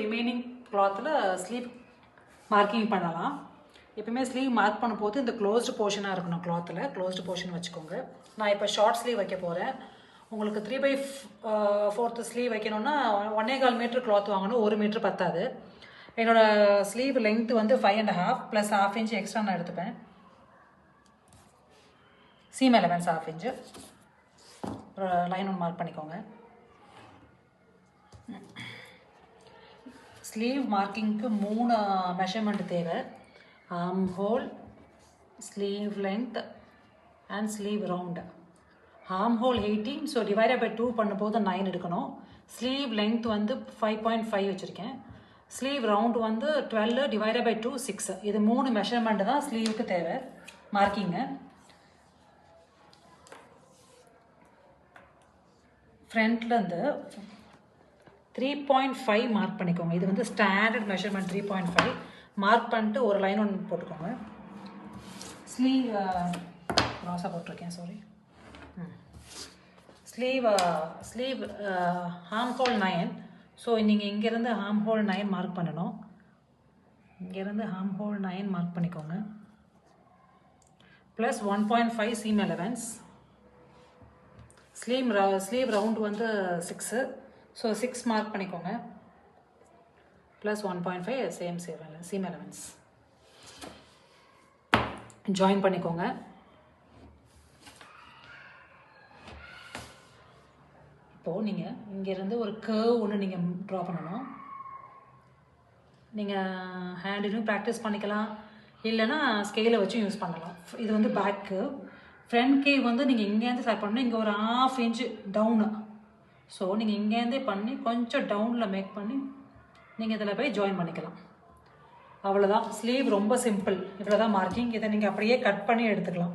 Remaining கிளாத்தில் sleeve marking பண்ணலாம். எப்பவுமே ஸ்லீவ் மார்க் பண்ணும்போது இந்த க்ளோஸ்டு போர்ஷனாக இருக்கணும். கிளாத்தில் க்ளோஸ்டு போர்ஷன் வச்சுக்கோங்க. நான் இப்போ ஷார்ட் ஸ்லீவ் வைக்க போகிறேன். உங்களுக்கு 3/4 ஸ்லீவ் வைக்கணும்னா 1.25 மீட்டர் கிளாத் வாங்கணும். 1 மீட்டர் பத்தாது. என்னோடய ஸ்லீவ் லென்த் வந்து 5.5 ப்ளஸ் 1/2 இன்ச் எக்ஸ்ட்ரா நான் எடுத்துப்பேன். சீம் எலமெண்ட்ஸ் 1/2 இன்ச்சு ஒரு லைன் ஒன்று மார்க் பண்ணிக்கோங்க. ஸ்லீவ் மார்க்கிங்க்கு 3 மெஷர்மெண்ட் தேவை. Armhole, sleeve length and sleeve round. Armhole 18, so divided by 2 பண்ணும்போது 9 எடுக்கணும். ஸ்லீவ் லென்த் வந்து 5.5 வச்சுருக்கேன். ஸ்லீவ் ரவுண்டு வந்து 12 டிவைடட் பை 2 6. இது 3 மெஷர்மெண்ட் தான் ஸ்லீவுக்கு தேவை மார்க்கிங்கு. ஃப்ரண்ட்லேருந்து 3.5 மார்க் பண்ணிக்கோங்க. இது வந்து ஸ்டாண்டர்ட் மெஷர்மெண்ட். 3.5 மார்க் பண்ணிட்டு ஒரு லைன் ஒன்று போட்டுக்கோங்க. ஸ்லீவ் க்ராஸாக போட்டிருக்கேன், sorry. Sleeve armhole 9. So நீங்கள் இங்கேருந்து ஆர்ம் ஹோல் 9 மார்க் பண்ணணும். இங்கேருந்து ஆர்ம் ஹோல் 9 மார்க் பண்ணிக்கோங்க. Plus 1.5 seam allowance. Sleeve round வந்து 6, ஸோ 6 மார்க் பண்ணிக்கோங்க. Plus 1.5 same seam allowance. Join பண்ணிக்கோங்க. இப்போது நீங்கள் இங்கேருந்து ஒரு கர்வ் ஒன்று நீங்கள் ட்ரா பண்ணணும். நீங்கள் ஹேண்டிலும் ப்ராக்டிஸ் பண்ணிக்கலாம், இல்லைன்னா ஸ்கேலை வச்சும் யூஸ் பண்ணலாம். இது வந்து பேக் கர்வ். ஃப்ரண்ட் கேவ் வந்து நீங்கள் இங்கேருந்து ஸ்டார்ட் பண்ணணும். இங்கே ஒரு 1/2 இன்ச்சு டவுனு. ஸோ நீங்கள் இங்கேருந்தே பண்ணி கொஞ்சம் டவுனில் மேக் பண்ணி நீங்கள் இதில் போய் ஜாயின் பண்ணிக்கலாம். அவ்வளோதான். ஸ்லீவ் ரொம்ப சிம்பிள். இவ்வளோ தான் மார்க்கிங். இதை நீங்கள் அப்படியே கட் பண்ணி எடுத்துக்கலாம்.